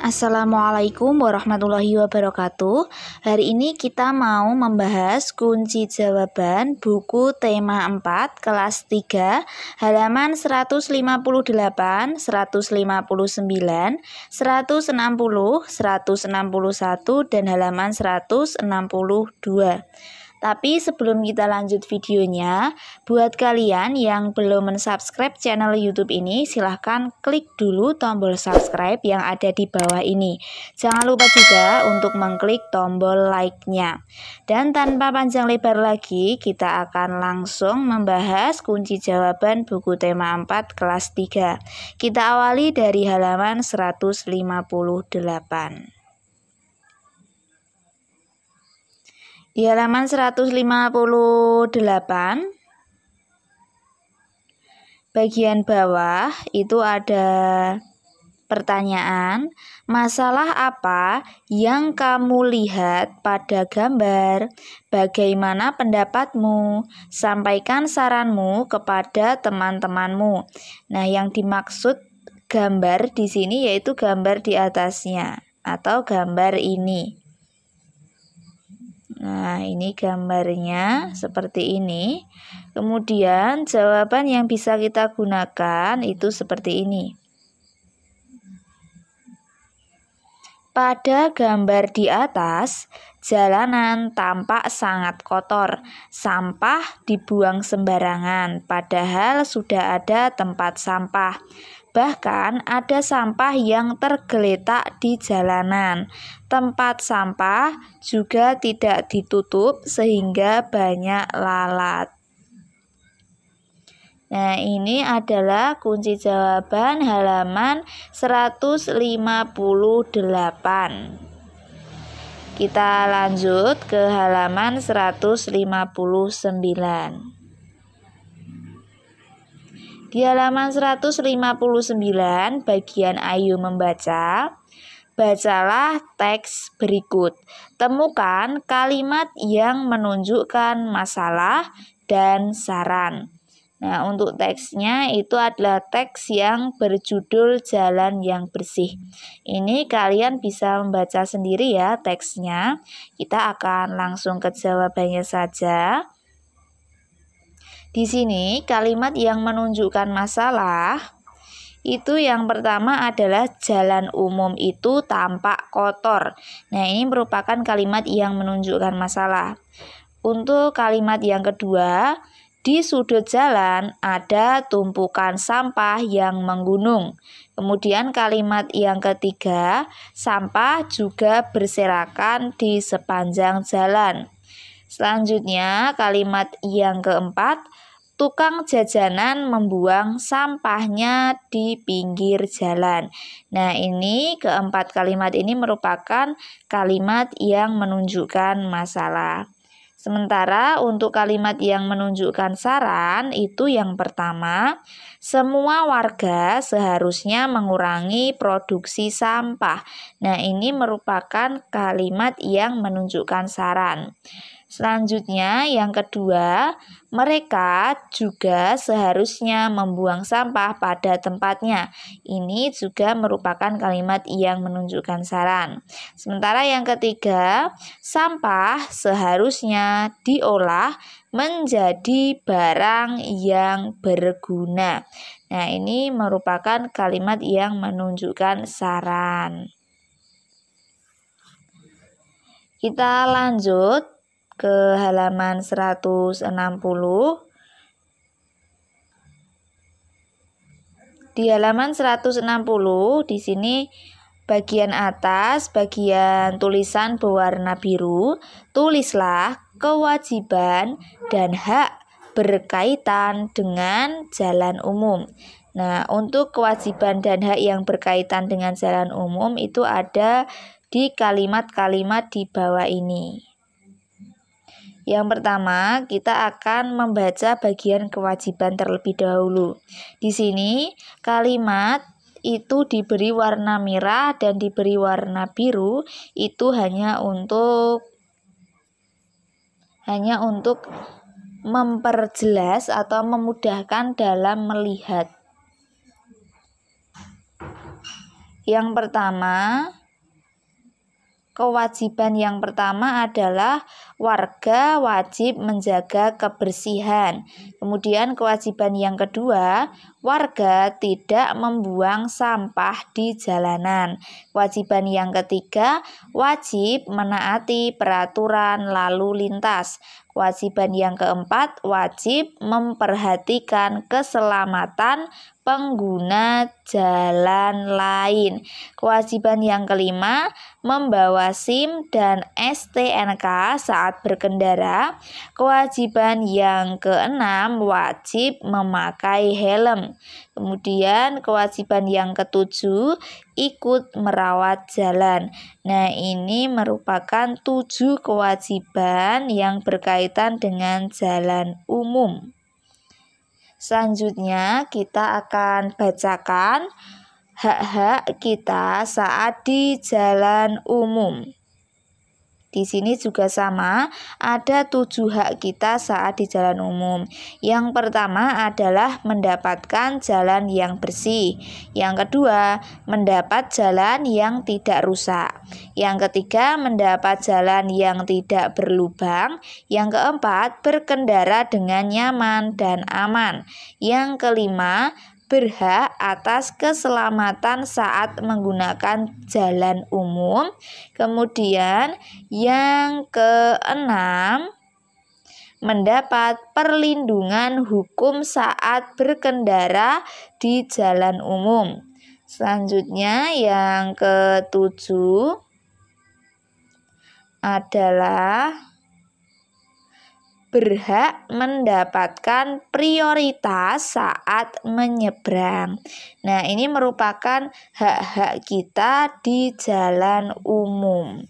Assalamualaikum warahmatullahi wabarakatuh. Hari ini kita mau membahas kunci jawaban buku tema 4 kelas 3 halaman 158, 159, 160, 161 dan halaman 162. Tapi sebelum kita lanjut videonya, buat kalian yang belum mensubscribe channel YouTube ini, silahkan klik dulu tombol subscribe yang ada di bawah ini. Jangan lupa juga untuk mengklik tombol like-nya. Dan tanpa panjang lebar lagi, kita akan langsung membahas kunci jawaban buku tema 4 kelas 3. Kita awali dari halaman 158. Di halaman 158, bagian bawah itu ada pertanyaan, masalah apa yang kamu lihat pada gambar? Bagaimana pendapatmu? Sampaikan saranmu kepada teman-temanmu. Nah, yang dimaksud gambar di sini yaitu gambar di atasnya atau gambar ini. Nah, ini gambarnya seperti ini. Kemudian jawaban yang bisa kita gunakan itu seperti ini. Pada gambar di atas, jalanan tampak sangat kotor. Sampah dibuang sembarangan, padahal sudah ada tempat sampah. Bahkan ada sampah yang tergeletak di jalanan. Tempat sampah juga tidak ditutup sehingga banyak lalat. Nah, ini adalah kunci jawaban halaman 158. Kita lanjut ke halaman 159. Di halaman 159, bagian Ayu membaca, bacalah teks berikut. Temukan kalimat yang menunjukkan masalah dan saran. Nah, untuk teksnya itu adalah teks yang berjudul Jalan yang Bersih. Ini kalian bisa membaca sendiri ya teksnya. Kita akan langsung ke jawabannya saja. Di sini kalimat yang menunjukkan masalah itu yang pertama adalah jalan umum itu tampak kotor. Nah, ini merupakan kalimat yang menunjukkan masalah. Untuk kalimat yang kedua, di sudut jalan ada tumpukan sampah yang menggunung. Kemudian kalimat yang ketiga, sampah juga berserakan di sepanjang jalan. Selanjutnya kalimat yang keempat, tukang jajanan membuang sampahnya di pinggir jalan. Nah, ini keempat kalimat ini merupakan kalimat yang menunjukkan masalah. Sementara untuk kalimat yang menunjukkan saran itu yang pertama, semua warga seharusnya mengurangi produksi sampah. Nah, ini merupakan kalimat yang menunjukkan saran. Selanjutnya yang kedua, mereka juga seharusnya membuang sampah pada tempatnya. Ini juga merupakan kalimat yang menunjukkan saran. Sementara yang ketiga, sampah seharusnya diolah menjadi barang yang berguna. Nah, ini merupakan kalimat yang menunjukkan saran. Kita lanjut ke halaman 160. Di halaman 160 di sini bagian atas, bagian tulisan berwarna biru, tulislah kewajiban dan hak berkaitan dengan jalan umum. Nah, untuk kewajiban dan hak yang berkaitan dengan jalan umum itu ada di kalimat-kalimat di bawah ini. Yang pertama, kita akan membaca bagian kewajiban terlebih dahulu. Di sini, kalimat itu diberi warna merah dan diberi warna biru, itu hanya untuk memperjelas atau memudahkan dalam melihat. Yang pertama, kewajiban yang pertama adalah warga wajib menjaga kebersihan. Kemudian kewajiban yang kedua, warga tidak membuang sampah di jalanan. Kewajiban yang ketiga, wajib menaati peraturan lalu lintas. Kewajiban yang keempat, wajib memperhatikan keselamatan pengguna jalan lain. Kewajiban yang kelima, membawa SIM dan STNK saat berkendara. Kewajiban yang keenam, wajib memakai helm. Kemudian kewajiban yang ketujuh, ikut merawat jalan. Nah, ini merupakan 7 kewajiban yang berkaitan dengan jalan umum. Selanjutnya kita akan bacakan hak-hak kita saat di jalan umum. Di sini juga sama, ada 7 hak kita saat di jalan umum. Yang pertama adalah mendapatkan jalan yang bersih. Yang kedua, mendapat jalan yang tidak rusak. Yang ketiga, mendapat jalan yang tidak berlubang. Yang keempat, berkendara dengan nyaman dan aman. Yang kelima, berhak atas keselamatan saat menggunakan jalan umum. Kemudian yang keenam, mendapat perlindungan hukum saat berkendara di jalan umum. Selanjutnya yang ketujuh adalah berhak mendapatkan prioritas saat menyeberang. Nah, ini merupakan hak-hak kita di jalan umum.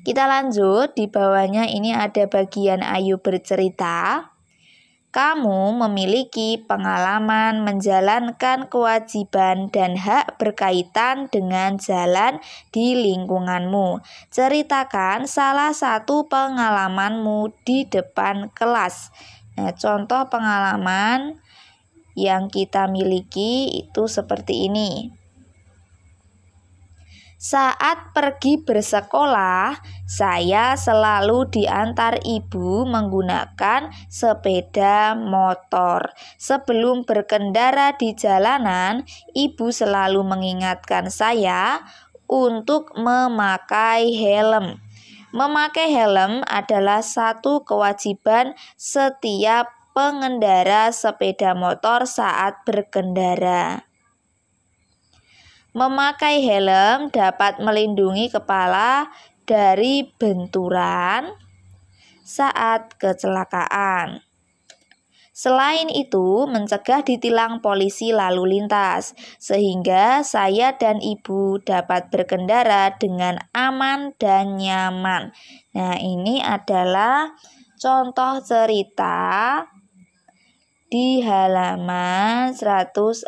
Kita lanjut, di bawahnya ini ada bagian Ayu bercerita. Kamu memiliki pengalaman menjalankan kewajiban dan hak berkaitan dengan jalan di lingkunganmu. Ceritakan salah satu pengalamanmu di depan kelas. Nah, contoh pengalaman yang kita miliki itu seperti ini. Saat pergi bersekolah, saya selalu diantar ibu menggunakan sepeda motor. Sebelum berkendara di jalanan, ibu selalu mengingatkan saya untuk memakai helm. Memakai helm adalah satu kewajiban setiap pengendara sepeda motor saat berkendara. Memakai helm dapat melindungi kepala dari benturan saat kecelakaan. Selain itu, mencegah ditilang polisi lalu lintas, sehingga saya dan ibu dapat berkendara dengan aman dan nyaman. Nah, ini adalah contoh cerita di halaman 160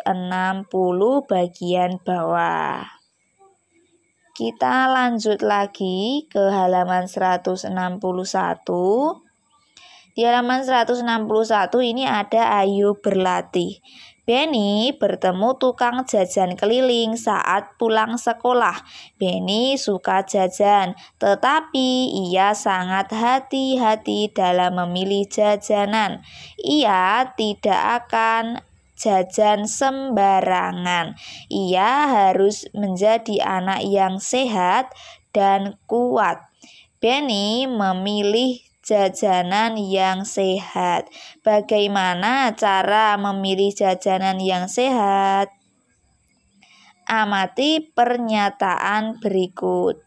bagian bawah. Kita lanjut lagi ke halaman 161. Di halaman 161 ini ada Ayu berlatih. Benny bertemu tukang jajan keliling saat pulang sekolah. Benny suka jajan, tetapi ia sangat hati-hati dalam memilih jajanan. Ia tidak akan jajan sembarangan. Ia harus menjadi anak yang sehat dan kuat. Benny memilih jajanan yang sehat. Bagaimana cara memilih jajanan yang sehat? Amati pernyataan berikut.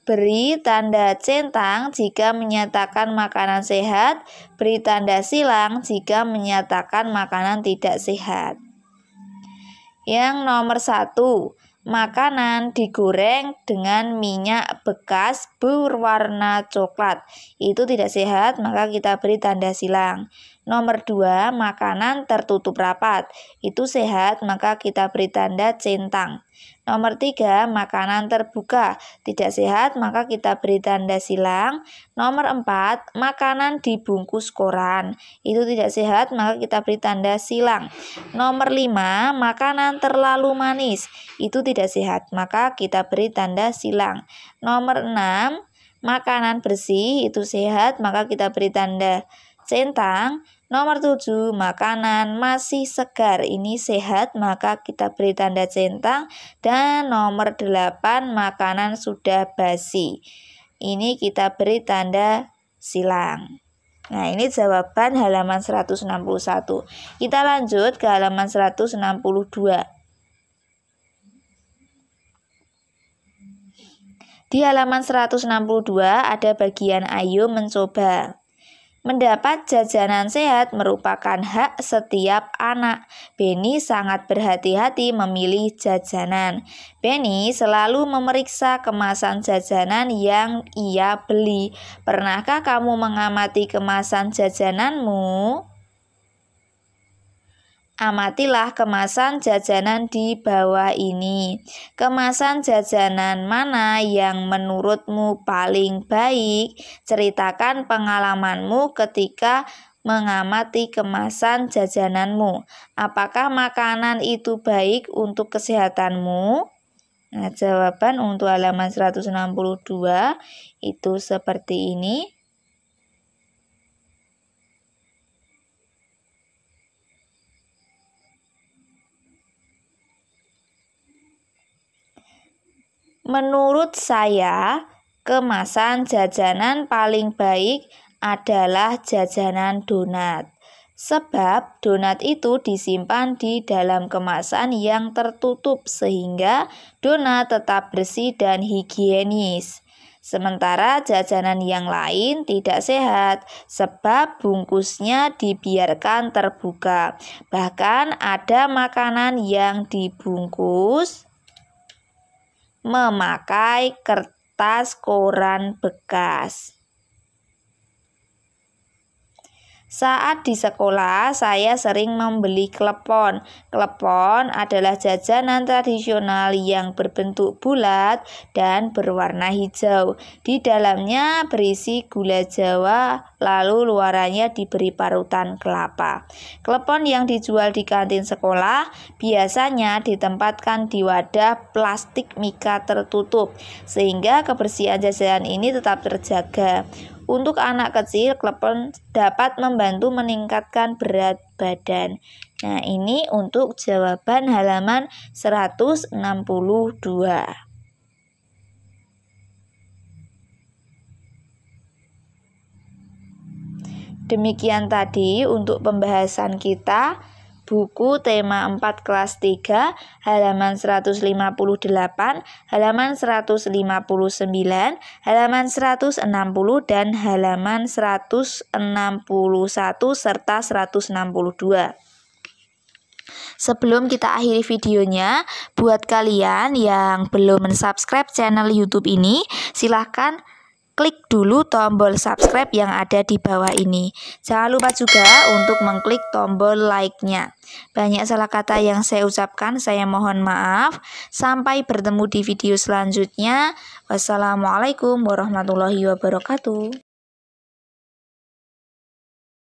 Beri tanda centang jika menyatakan makanan sehat, beri tanda silang jika menyatakan makanan tidak sehat. Yang nomor 1, makanan digoreng dengan minyak bekas berwarna coklat. Itu tidak sehat, maka kita beri tanda silang. Nomor 2, makanan tertutup rapat. Itu sehat, maka kita beri tanda centang. Nomor 3, makanan terbuka. Tidak sehat, maka kita beri tanda silang. Nomor 4, makanan dibungkus koran. Itu tidak sehat, maka kita beri tanda silang. Nomor 5, makanan terlalu manis. Itu tidak sehat, maka kita beri tanda silang. Nomor 6, makanan bersih. Itu sehat, maka kita beri tanda centang. Nomor 7, makanan masih segar. Ini sehat, maka kita beri tanda centang. Dan nomor 8, makanan sudah basi. Ini kita beri tanda silang. Nah, ini jawaban halaman 161. Kita lanjut ke halaman 162. Di halaman 162 ada bagian ayo mencoba. Mendapat jajanan sehat merupakan hak setiap anak. Benny sangat berhati-hati memilih jajanan. Benny selalu memeriksa kemasan jajanan yang ia beli. Pernahkah kamu mengamati kemasan jajananmu? Amatilah kemasan jajanan di bawah ini. Kemasan jajanan mana yang menurutmu paling baik? Ceritakan pengalamanmu ketika mengamati kemasan jajananmu. Apakah makanan itu baik untuk kesehatanmu? Nah, jawaban untuk halaman 162 itu seperti ini. Menurut saya, kemasan jajanan paling baik adalah jajanan donat. Sebab donat itu disimpan di dalam kemasan yang tertutup sehingga donat tetap bersih dan higienis. Sementara jajanan yang lain tidak sehat sebab bungkusnya dibiarkan terbuka. Bahkan ada makanan yang dibungkus memakai kertas koran bekas. Saat di sekolah, saya sering membeli klepon. Klepon adalah jajanan tradisional yang berbentuk bulat dan berwarna hijau. Di dalamnya berisi gula Jawa, lalu luarannya diberi parutan kelapa. Klepon yang dijual di kantin sekolah biasanya ditempatkan di wadah plastik mika tertutup, sehingga kebersihan jajanan ini tetap terjaga. Untuk anak kecil, klepon dapat membantu meningkatkan berat badan. Nah, ini untuk jawaban halaman 162. Demikian tadi untuk pembahasan kita. Buku tema 4 kelas 3 halaman 158, halaman 159, halaman 160 dan halaman 161 serta 162. Sebelum kita akhiri videonya, buat kalian yang belum mensubscribe channel YouTube ini, silahkan klik dulu tombol subscribe yang ada di bawah ini. Jangan lupa juga untuk mengklik tombol like-nya. Banyak salah kata yang saya ucapkan, saya mohon maaf. Sampai bertemu di video selanjutnya. Wassalamualaikum warahmatullahi wabarakatuh.